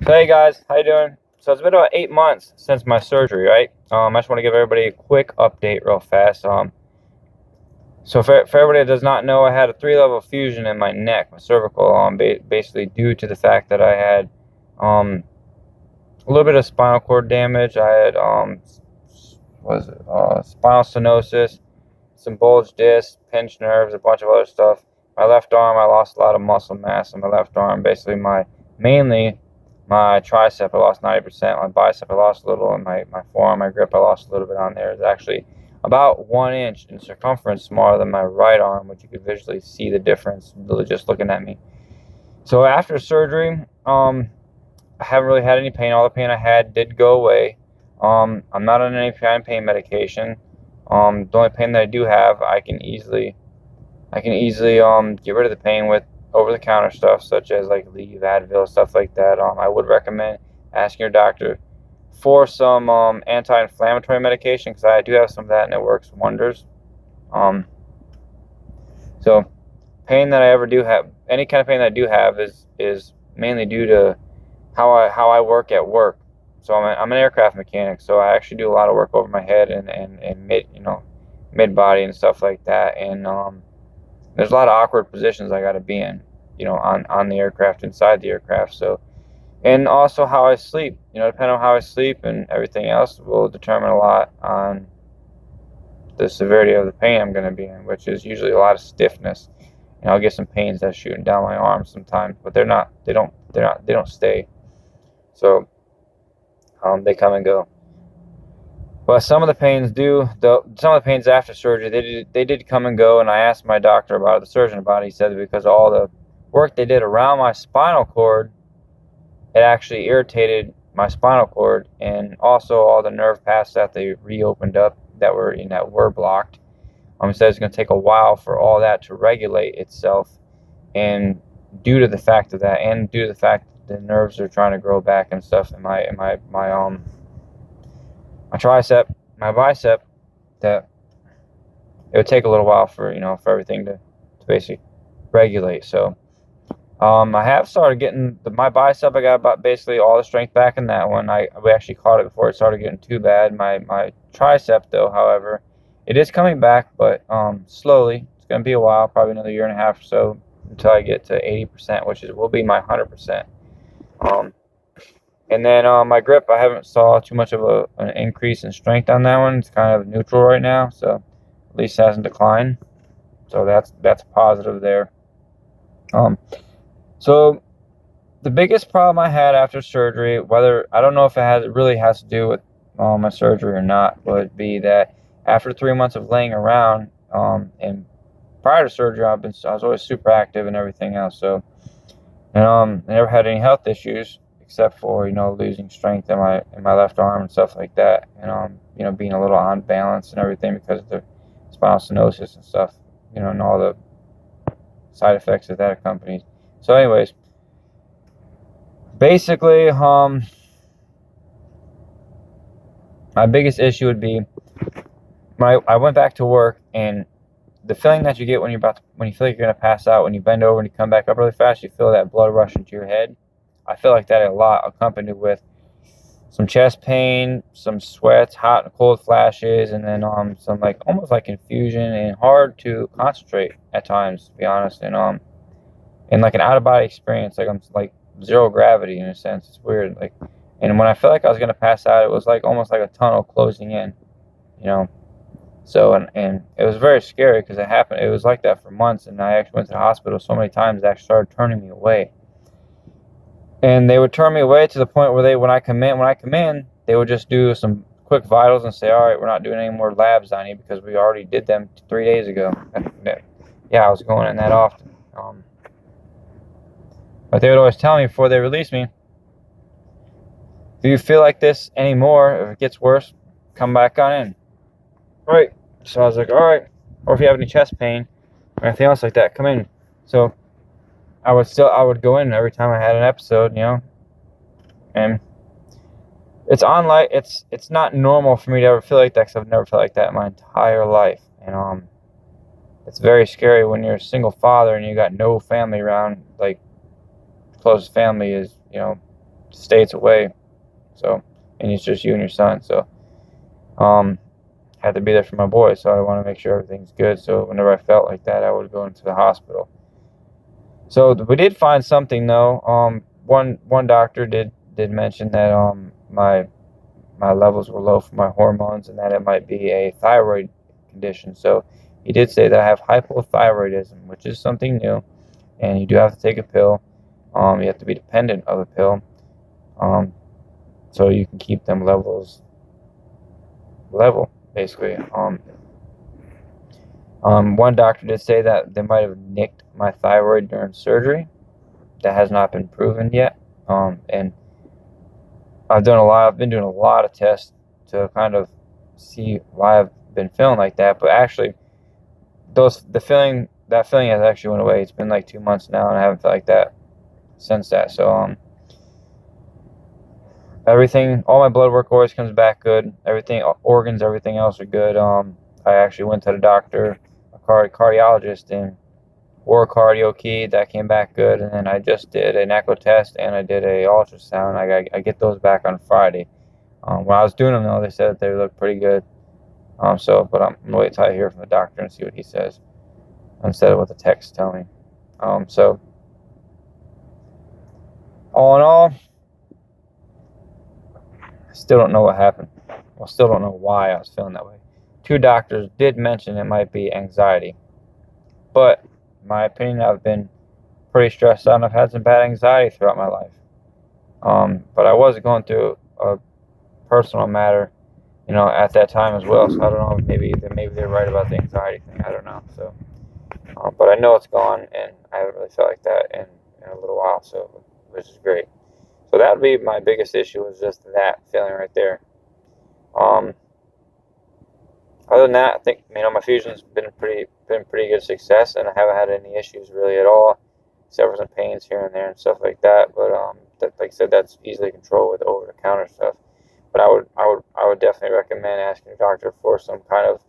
So hey guys, how you doing? So it's been about 8 months since my surgery, right? I just want to give everybody a quick update real fast. So for everybody that does not know, I had a 3-level fusion in my neck, my cervical, basically due to the fact that I had a little bit of spinal cord damage. I had spinal stenosis, some bulged discs, pinched nerves, a bunch of other stuff. My left arm, I lost a lot of muscle mass in my left arm. Basically, mainly my tricep, I lost 90%. My bicep, I lost a little. And my forearm, my grip, I lost a little bit on there. It's actually about 1 inch in circumference smaller than my right arm, which you could visually see the difference just looking at me. So after surgery, I haven't really had any pain. All the pain I had did go away. I'm not on any pain medication. The only pain that I do have, I can easily get rid of the pain with over-the-counter stuff, such as like Aleve, Advil, stuff like that. I would recommend asking your doctor for some anti-inflammatory medication, because I do have some of that and it works wonders. So pain that I ever do have, any kind of pain that I do have, is mainly due to how I work at work. So I'm an aircraft mechanic, so I actually do a lot of work over my head and mid body and stuff like that. And there's a lot of awkward positions I got to be in, on the aircraft, inside the aircraft. So, and also how I sleep, depending on how I sleep and everything else will determine a lot on the severity of the pain I'm going to be in, which is usually a lot of stiffness. And I'll get some pains that's shooting down my arms sometimes, but they don't stay. So, they come and go. But some of the pains some of the pains after surgery, they did come and go, and I asked my doctor about it, the surgeon about it. He said that because of all the work they did around my spinal cord, it actually irritated my spinal cord, and also all the nerve paths that they reopened up that were blocked. He said it's going to take a while for all that to regulate itself, and due to the fact of that, and due to the fact that the nerves are trying to grow back and stuff in my tricep, my bicep, that it would take a little while for everything to basically regulate. So I have started getting my bicep. I got about basically all the strength back in that one. We actually caught it before it started getting too bad. My tricep, though, however, it is coming back, but slowly. It's going to be a while, probably another year and a half or so, until I get to 80%, which will be my 100%. And then my grip, I haven't saw too much of an increase in strength on that one. It's kind of neutral right now, so at least it hasn't declined. So that's positive there. So the biggest problem I had after surgery, whether I don't know if it really has to do with my surgery or not, would be that after 3 months of laying around, and prior to surgery, I was always super active and everything else. So, and I never had any health issues except for losing strength in my left arm and stuff like that, and being a little unbalanced and everything because of the spinal stenosis and stuff, and all the side effects that accompanies. So, anyways, basically, my biggest issue would be I went back to work, and the feeling that you get when you feel like you're gonna pass out, when you bend over and you come back up really fast, you feel that blood rush into your head. I feel like that a lot, accompanied with some chest pain, some sweats, hot and cold flashes, and then some almost like confusion and hard to concentrate at times, to be honest, and like an out of body experience, like I'm like zero gravity in a sense. It's weird, and when I felt like I was gonna pass out, it was like almost like a tunnel closing in, So and it was very scary because it happened. It was like that for months, and I actually went to the hospital so many times they actually started turning me away. And they would turn me away to the point where when I come in, they would just do some quick vitals and say, "All right, we're not doing any more labs on you because we already did them 3 days ago." Yeah, I was going in that often. But they would always tell me before they released me, "If you feel like this anymore, if it gets worse, come back on in." Right. So I was like, "All right." Or if you have any chest pain or anything else like that, come in. So I would go in every time I had an episode, and it's not normal for me to ever feel like that, because I've never felt like that in my entire life, and it's very scary when you're a single father and you got no family around. Like, closest family is states away. So, and it's just you and your son. So, had to be there for my boy. So I want to make sure everything's good. So whenever I felt like that, I would go into the hospital. So we did find something though. One doctor did mention that my levels were low for my hormones and that it might be a thyroid condition. So he did say that I have hypothyroidism, which is something new, and you do have to take a pill. You have to be dependent of a pill, so you can keep them levels level, basically. One doctor did say that they might have nicked my thyroid during surgery. That has not been proven yet. And I've been doing a lot of tests to kind of see why I've been feeling like that. But actually, that feeling has actually went away. It's been like 2 months now, and I haven't felt like that since that. So everything, all my blood work always comes back good. Everything, organs, everything else are good. I actually went to the doctor, a cardiologist, and wore a cardio key that came back good, and then I just did an echo test and I did a ultrasound. I get those back on Friday. When I was doing them though, they said that they look pretty good. But I'm gonna wait till I hear from the doctor and see what he says instead of what the text tell me. So all in all, I still don't know what happened. Well, still don't know why I was feeling that way. 2 doctors did mention it might be anxiety, but in my opinion, I've been pretty stressed out and I've had some bad anxiety throughout my life. But I was going through a personal matter, at that time as well. So I don't know, maybe they're right about the anxiety thing. I don't know. So, but I know it's gone, and I haven't really felt like that in a little while. So, which is great. So that would be my biggest issue, was just that feeling right there. Other than that, I think my fusion's been pretty good success, and I haven't had any issues really at all, except for some pains here and there and stuff like that. But like I said, that's easily controlled with over-the-counter stuff. But I would definitely recommend asking your doctor for some kind of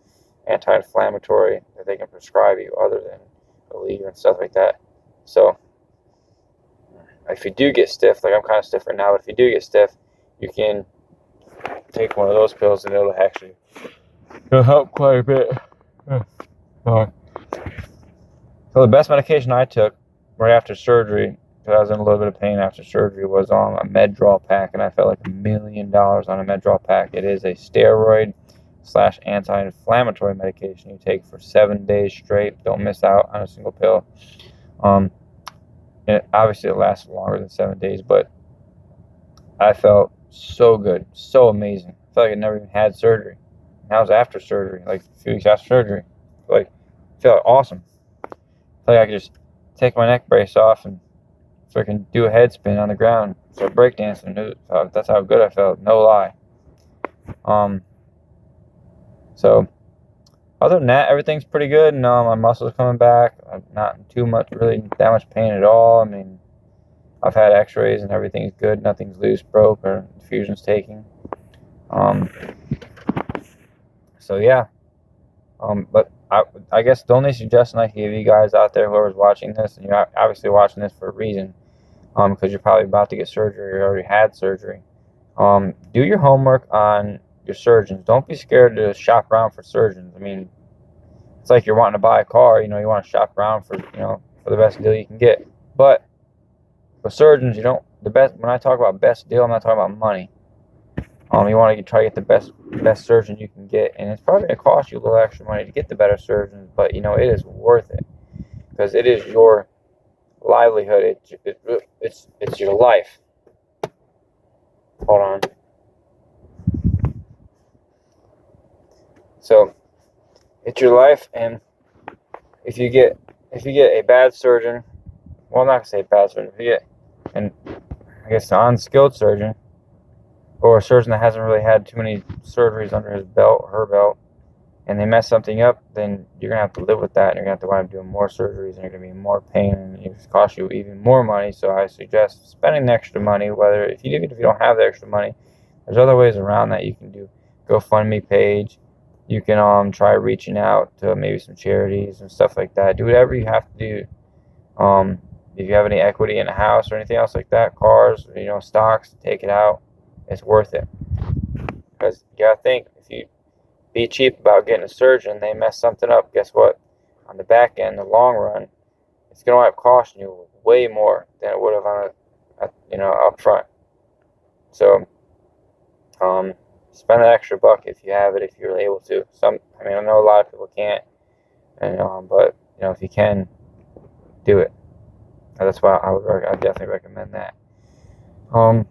anti-inflammatory that they can prescribe you, other than Aleve and stuff like that. So if you do get stiff, like I'm kind of stiff right now, but if you do get stiff, you can take one of those pills, and it'll help quite a bit. So the best medication I took right after surgery, because I was in a little bit of pain after surgery, was on a Meddraw pack, and I felt like $1 million on a Meddraw pack. It is a steroid / anti-inflammatory medication you take for 7 days straight. Don't miss out on a single pill. And obviously it lasts longer than 7 days, but I felt so good, so amazing. I felt like I never even had surgery. That was after surgery, like a few weeks after surgery. I felt awesome. I felt like I could just take my neck brace off and freaking do a head spin on the ground, start breakdancing. That's how good I felt, no lie. So other than that, everything's pretty good. And my muscles are coming back. I'm not really that much pain at all. I've had x-rays and everything's good. Nothing's loose, broke, or fusion's taking. So yeah. But I guess the only suggestion I can give you guys out there, whoever's watching this, and you're obviously watching this for a reason, because you're probably about to get surgery or already had surgery, do your homework on your surgeons. Don't be scared to shop around for surgeons. It's like you're wanting to buy a car. You want to shop around for the best deal you can get. But with surgeons, when I talk about best deal, I'm not talking about money. You want to try to get the best surgeon you can get, and it's probably going to cost you a little extra money to get the better surgeons, but it is worth it, because it is your livelihood. It's your life. Hold on. So it's your life, and if you get a bad surgeon, well, I'm not gonna say bad surgeon. If you get an unskilled surgeon, or a surgeon that hasn't really had too many surgeries under his belt or her belt, and they mess something up, then you're gonna have to live with that, and you're gonna have to wind up doing more surgeries, and you're gonna be in more pain, and it's cost you even more money. So I suggest spending the extra money. Even if you don't have the extra money, there's other ways around that. You can do GoFundMe page. You can try reaching out to maybe some charities and stuff like that. Do whatever you have to do. if you have any equity in a house or anything else like that, cars, you know, stocks, take it out. It's worth it. Because you gotta think, if you be cheap about getting a surgeon, they mess something up, guess what? On the back end, the long run, it's gonna end up costing you way more than it would have on you know, up front. So, spend that extra buck if you have it, if you're able to. I mean, I know a lot of people can't, and but you know, if you can, do it. That's why I definitely recommend that. But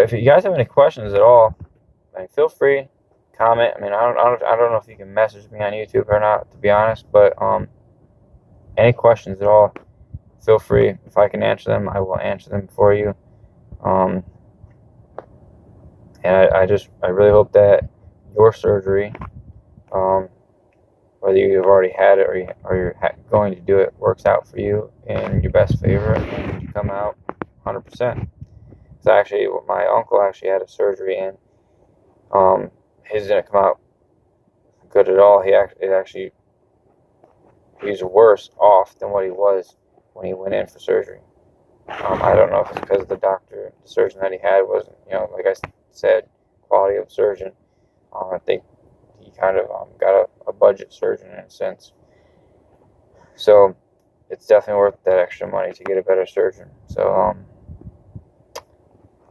if you guys have any questions at all, I mean, feel free, comment. I mean, I don't know if you can message me on YouTube or not, to be honest. But any questions at all, feel free. If I can answer them, I will answer them for you. And I really hope that your surgery, whether you've already had it or you're going to do it, works out for you in your best favor, and you come out 100%. So actually, my uncle actually had a surgery, and his didn't come out good at all. He was worse off than what he was when he went in for surgery. I don't know if it's because the surgeon that he had wasn't, you know, like I said, quality of surgeon. I think he kind of got a budget surgeon in a sense. So it's definitely worth that extra money to get a better surgeon. So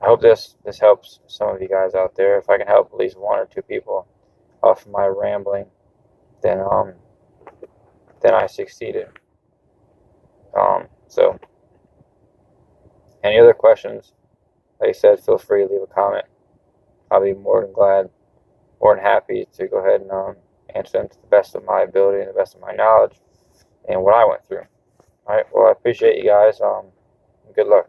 I hope this helps some of you guys out there. If I can help at least one or two people off my rambling, then I succeeded. So any other questions, like I said, feel free to leave a comment. I'll be more than happy to go ahead and answer them to the best of my ability and the best of my knowledge and what I went through. All right, well, I appreciate you guys. Good luck.